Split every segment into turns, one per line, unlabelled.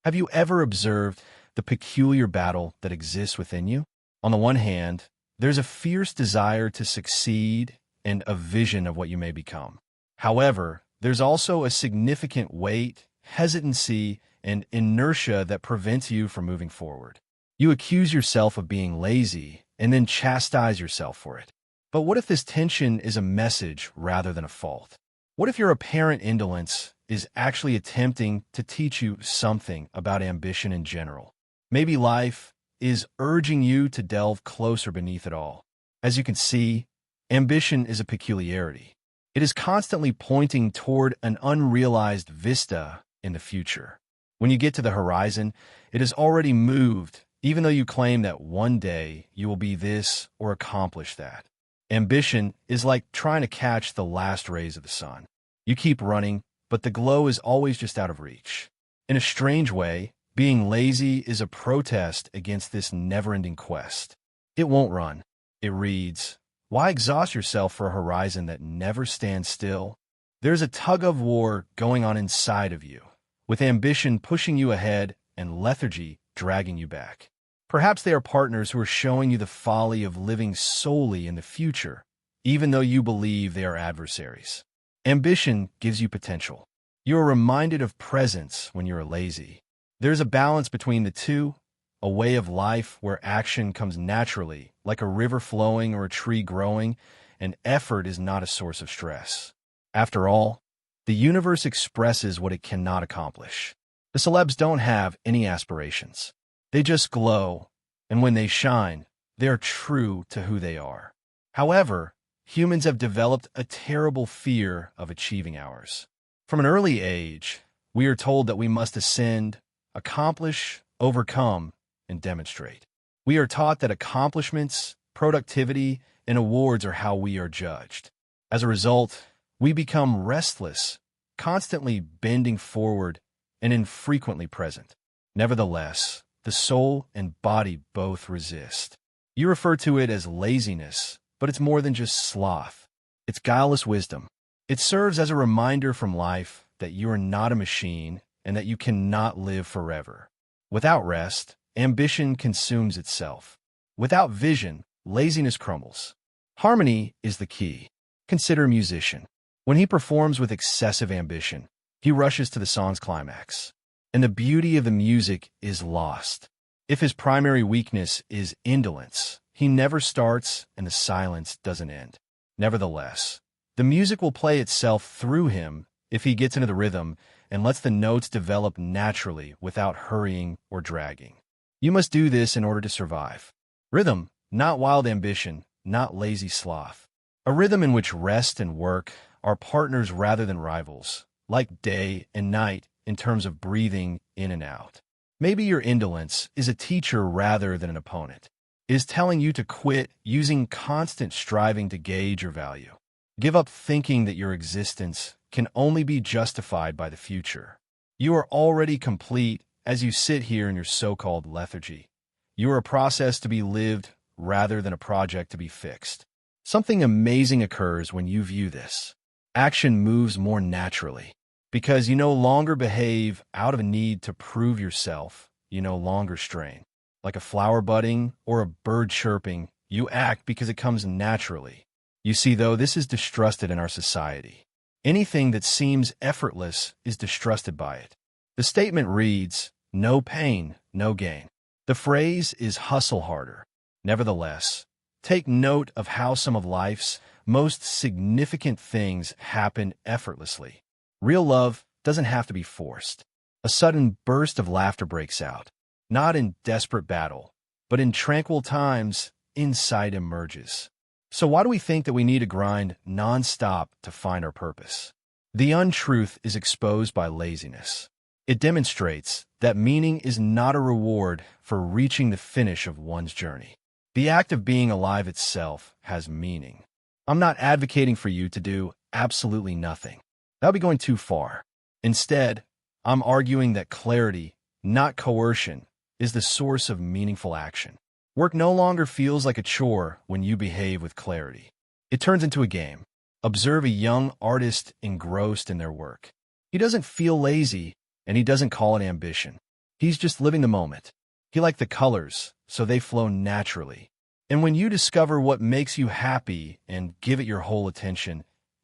Have you ever observed the peculiar battle that exists within you? On the one hand, there's a fierce desire to succeed and a vision of what you may become. However, there's also a significant weight, hesitancy, and inertia that prevents you from moving forward. You accuse yourself of being lazy and then chastise yourself for it. But what if this tension is a message rather than a fault? What if your apparent indolence is actually attempting to teach you something about ambition in general? Maybe life is urging you to delve closer beneath it all. As you can see, ambition is a peculiarity. It is constantly pointing toward an unrealized vista in the future. When you get to the horizon, it has already moved, even though you claim that one day you will be this or accomplish that. Ambition is like trying to catch the last rays of the sun. You keep running, but the glow is always just out of reach. In a strange way, being lazy is a protest against this never-ending quest. It won't run. It reads, "Why exhaust yourself for a horizon that never stands still?" There's a tug-of-war going on inside of you, with ambition pushing you ahead and lethargy dragging you back. Perhaps they are partners who are showing you the folly of living solely in the future, even though you believe they are adversaries. Ambition gives you potential. You are reminded of presence when you are lazy. There's a balance between the two, a way of life where action comes naturally, like a river flowing or a tree growing, and effort is not a source of stress. After all, the universe expresses what it cannot accomplish. The celebs don't have any aspirations. They just glow, and when they shine, they are true to who they are. However, humans have developed a terrible fear of achieving ours. From an early age, we are told that we must ascend, accomplish, overcome, and demonstrate. We are taught that accomplishments, productivity, and awards are how we are judged. As a result, we become restless, constantly bending forward and infrequently present. Nevertheless, the soul and body both resist. You refer to it as laziness, but it's more than just sloth. It's guileless wisdom. It serves as a reminder from life that you are not a machine and that you cannot live forever. Without rest, ambition consumes itself. Without vision, laziness crumbles. Harmony is the key. Consider a musician. When he performs with excessive ambition, he rushes to the song's climax, and the beauty of the music is lost. If his primary weakness is indolence, he never starts and the silence doesn't end. Nevertheless, the music will play itself through him if he gets into the rhythm and lets the notes develop naturally without hurrying or dragging. You must do this in order to survive. Rhythm, not wild ambition, not lazy sloth. A rhythm in which rest and work are partners rather than rivals, like day and night in terms of breathing in and out. Maybe your indolence is a teacher rather than an opponent. It is telling you to quit using constant striving to gauge your value. Give up thinking that your existence can only be justified by the future. You are already complete as you sit here in your so-called lethargy. You are a process to be lived rather than a project to be fixed. Something amazing occurs when you view this. Action moves more naturally. Because you no longer behave out of a need to prove yourself, you no longer strain. Like a flower budding or a bird chirping, you act because it comes naturally. You see, though, this is distrusted in our society. Anything that seems effortless is distrusted by it. The statement reads, "No pain, no gain." The phrase is hustle harder. Nevertheless, take note of how some of life's most significant things happen effortlessly. Real love doesn't have to be forced. A sudden burst of laughter breaks out, not in desperate battle, but in tranquil times, insight emerges. So why do we think that we need to grind nonstop to find our purpose? The untruth is exposed by laziness. It demonstrates that meaning is not a reward for reaching the finish of one's journey. The act of being alive itself has meaning. I'm not advocating for you to do absolutely nothing. That would be going too far. Instead, I'm arguing that clarity, not coercion, is the source of meaningful action. Work no longer feels like a chore when you behave with clarity. It turns into a game. Observe a young artist engrossed in their work. He doesn't feel lazy, and he doesn't call it ambition. He's just living the moment. He likes the colors, so they flow naturally. And when you discover what makes you happy and give it your whole attention,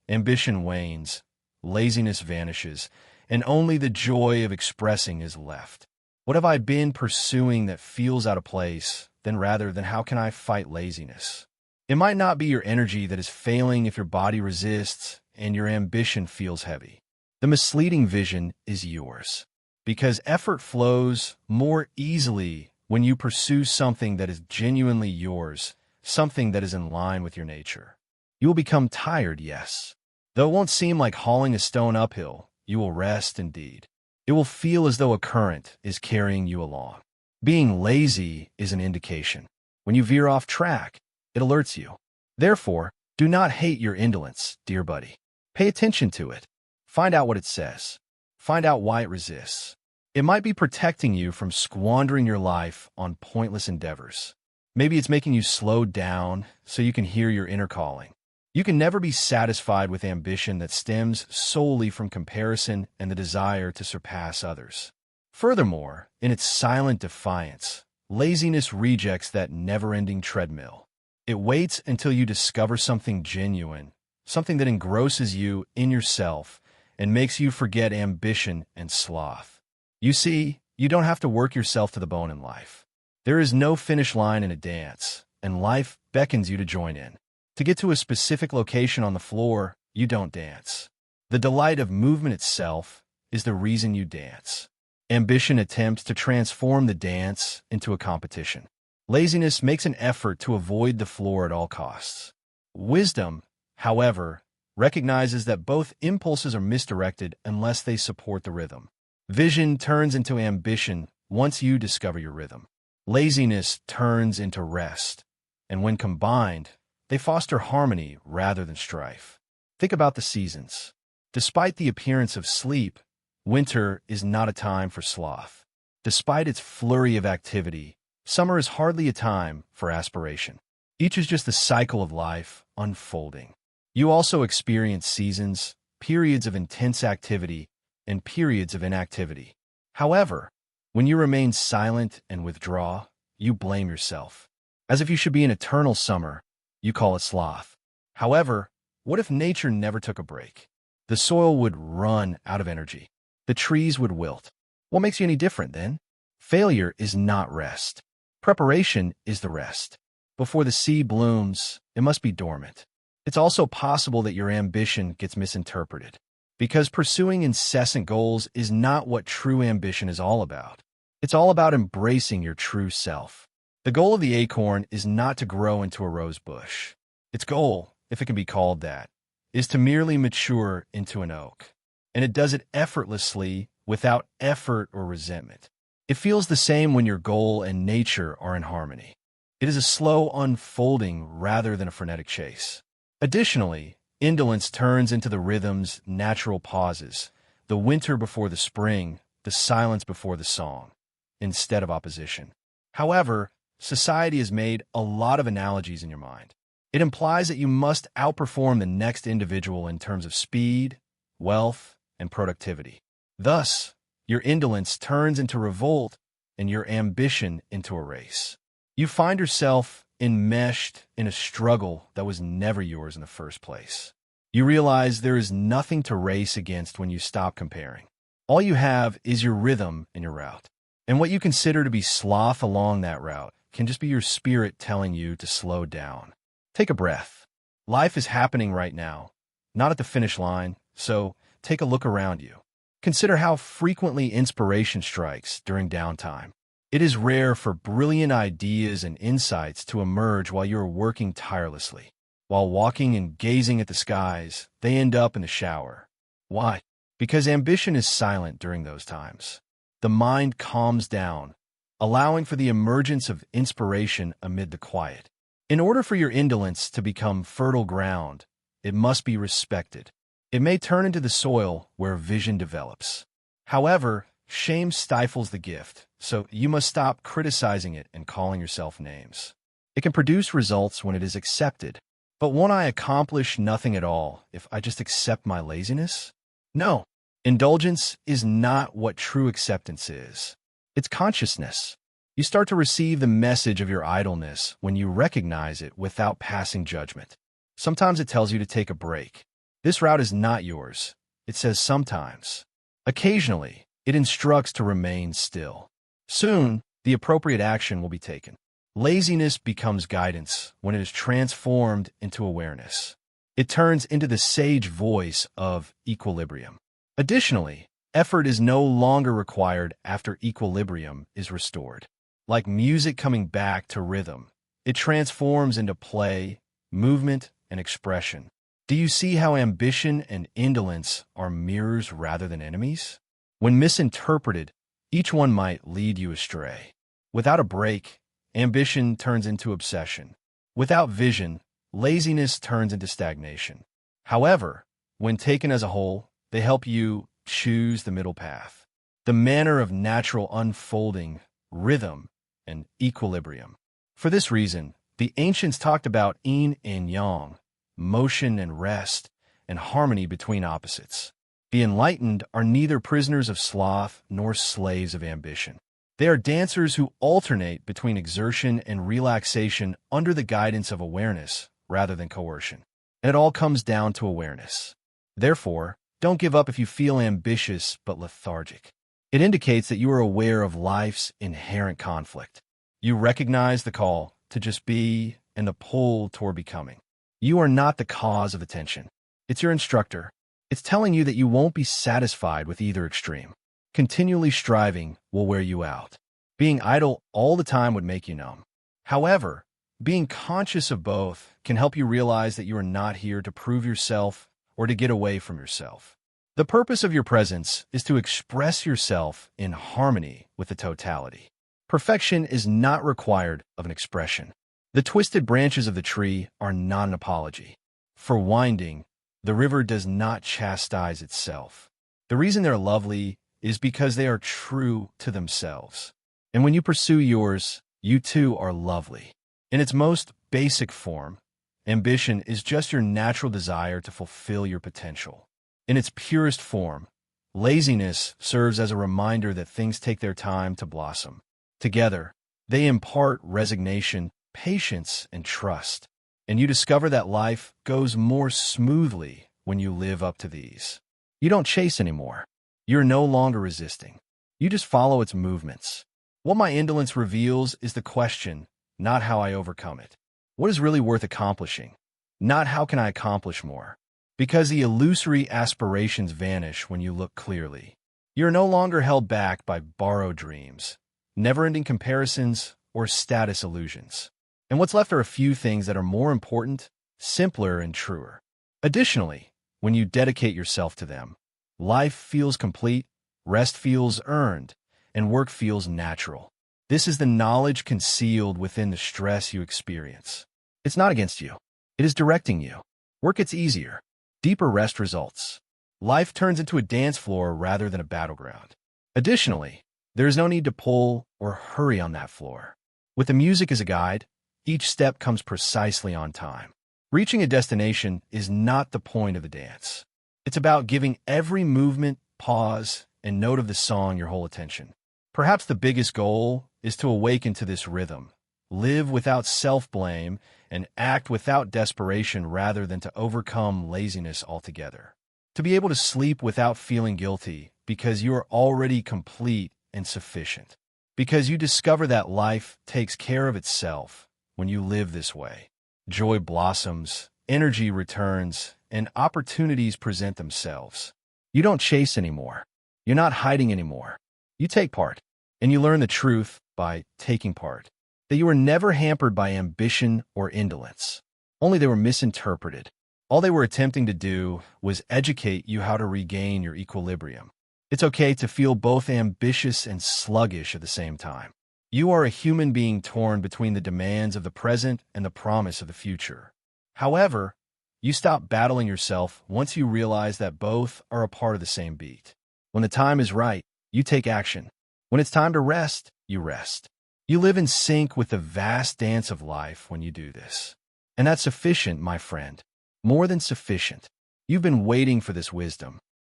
ambition wanes, laziness vanishes, and only the joy of expressing is left. What have I been pursuing that feels out of place, rather than how can I fight laziness? It might not be your energy that is failing if your body resists and your ambition feels heavy. The misleading vision is yours, because effort flows more easily when you pursue something that is genuinely yours, something that is in line with your nature. You will become tired, yes. Though it won't seem like hauling a stone uphill, you will rest indeed. It will feel as though a current is carrying you along. Being lazy is an indication. When you veer off track, it alerts you. Therefore, do not hate your indolence, dear buddy. Pay attention to it. Find out what it says. Find out why it resists. It might be protecting you from squandering your life on pointless endeavors. Maybe it's making you slow down so you can hear your inner calling. You can never be satisfied with ambition that stems solely from comparison and the desire to surpass others. Furthermore, in its silent defiance, laziness rejects that never-ending treadmill. It waits until you discover something genuine, something that engrosses you in yourself and makes you forget ambition and sloth. You see, you don't have to work yourself to the bone in life. There is no finish line in a dance, and life beckons you to join in. To get to a specific location on the floor, you don't dance. The delight of movement itself is the reason you dance. Ambition attempts to transform the dance into a competition. Laziness makes an effort to avoid the floor at all costs. Wisdom, however, recognizes that both impulses are misdirected unless they support the rhythm. Vision turns into ambition once you discover your rhythm. Laziness turns into rest, and when combined, they foster harmony rather than strife. Think about the seasons. Despite the appearance of sleep, winter is not a time for sloth. Despite its flurry of activity, summer is hardly a time for aspiration. Each is just the cycle of life unfolding. You also experience seasons, periods of intense activity, and periods of inactivity. However, when you remain silent and withdraw, you blame yourself. As if you should be in eternal summer, you call it sloth. However, what if nature never took a break? The soil would run out of energy. The trees would wilt. What makes you any different then? Failure is not rest. Preparation is the rest. Before the seed blooms, it must be dormant. It's also possible that your ambition gets misinterpreted, because pursuing incessant goals is not what true ambition is all about. It's all about embracing your true self. The goal of the acorn is not to grow into a rose bush. Its goal, if it can be called that, is to merely mature into an oak. And it does it effortlessly, without effort or resentment. It feels the same when your goal and nature are in harmony. It is a slow unfolding rather than a frenetic chase. Additionally, indolence turns into the rhythm's natural pauses, the winter before the spring, the silence before the song, instead of opposition. However, society has made a lot of analogies in your mind. It implies that you must outperform the next individual in terms of speed, wealth, and productivity. Thus, your indolence turns into revolt and your ambition into a race. You find yourself enmeshed in a struggle that was never yours in the first place. You realize there is nothing to race against when you stop comparing. All you have is your rhythm and your route. And what you consider to be sloth along that route can just be your spirit telling you to slow down. Take a breath. Life is happening right now, not at the finish line, so take a look around you. Consider how frequently inspiration strikes during downtime. It is rare for brilliant ideas and insights to emerge while you are working tirelessly. While walking and gazing at the skies, they end up in the shower. Why? Because ambition is silent during those times. The mind calms down, allowing for the emergence of inspiration amid the quiet. In order for your indolence to become fertile ground, it must be respected. It may turn into the soil where vision develops. However, shame stifles the gift, so you must stop criticizing it and calling yourself names. It can produce results when it is accepted. But won't I accomplish nothing at all if I just accept my laziness? No. Indulgence is not what true acceptance is. It's consciousness. You start to receive the message of your idleness when you recognize it without passing judgment. Sometimes it tells you to take a break. This route is not yours. It says sometimes. Occasionally, it instructs to remain still. Soon, the appropriate action will be taken. Laziness becomes guidance when it is transformed into awareness. It turns into the sage voice of equilibrium. Additionally, effort is no longer required after equilibrium is restored. Like music coming back to rhythm, it transforms into play, movement, and expression. Do you see how ambition and indolence are mirrors rather than enemies? When misinterpreted, each one might lead you astray. Without a break, ambition turns into obsession. Without vision, laziness turns into stagnation. However, when taken as a whole, they help you choose the middle path, the manner of natural unfolding, rhythm, and equilibrium. For this reason, the ancients talked about yin and yang, motion and rest, and harmony between opposites. The enlightened are neither prisoners of sloth nor slaves of ambition. They are dancers who alternate between exertion and relaxation under the guidance of awareness rather than coercion. And it all comes down to awareness. Therefore, don't give up if you feel ambitious but lethargic. It indicates that you are aware of life's inherent conflict. You recognize the call to just be and the pull toward becoming. You are not the cause of attention. It's your instructor. It's telling you that you won't be satisfied with either extreme. Continually striving will wear you out. Being idle all the time would make you numb. However, being conscious of both can help you realize that you are not here to prove yourself or to get away from yourself. The purpose of your presence is to express yourself in harmony with the totality. Perfection is not required of an expression. The twisted branches of the tree are not an apology. For winding, the river does not chastise itself. The reason they're lovely is because they are true to themselves. And when you pursue yours, you too are lovely. In its most basic form, ambition is just your natural desire to fulfill your potential. In its purest form, laziness serves as a reminder that things take their time to blossom. Together, they impart resignation, patience, and trust. And you discover that life goes more smoothly when you live up to these. You don't chase anymore. You're no longer resisting. You just follow its movements. What my indolence reveals is the question, not how I overcome it. What is really worth accomplishing? Not how can I accomplish more? Because the illusory aspirations vanish when you look clearly. You're no longer held back by borrowed dreams, never-ending comparisons, or status illusions. And what's left are a few things that are more important, simpler, and truer. Additionally, when you dedicate yourself to them, life feels complete, rest feels earned, and work feels natural. This is the knowledge concealed within the stress you experience. It's not against you. It is directing you. Work gets easier. Deeper rest results. Life turns into a dance floor rather than a battleground. Additionally, there is no need to pull or hurry on that floor. With the music as a guide, each step comes precisely on time. Reaching a destination is not the point of the dance. It's about giving every movement, pause, and note of the song your whole attention. Perhaps the biggest goal is to awaken to this rhythm, live without self-blame, and act without desperation rather than to overcome laziness altogether. To be able to sleep without feeling guilty because you are already complete and sufficient. Because you discover that life takes care of itself when you live this way. Joy blossoms, energy returns, and opportunities present themselves. You don't chase anymore. You're not hiding anymore. You take part, and you learn the truth by taking part. That you were never hampered by ambition or indolence. Only they were misinterpreted. All they were attempting to do was educate you how to regain your equilibrium. It's okay to feel both ambitious and sluggish at the same time. You are a human being torn between the demands of the present and the promise of the future. However, you stop battling yourself once you realize that both are a part of the same beat. When the time is right, you take action. When it's time to rest, you rest. You live in sync with the vast dance of life when you do this. And that's sufficient, my friend. More than sufficient. You've been waiting for this wisdom.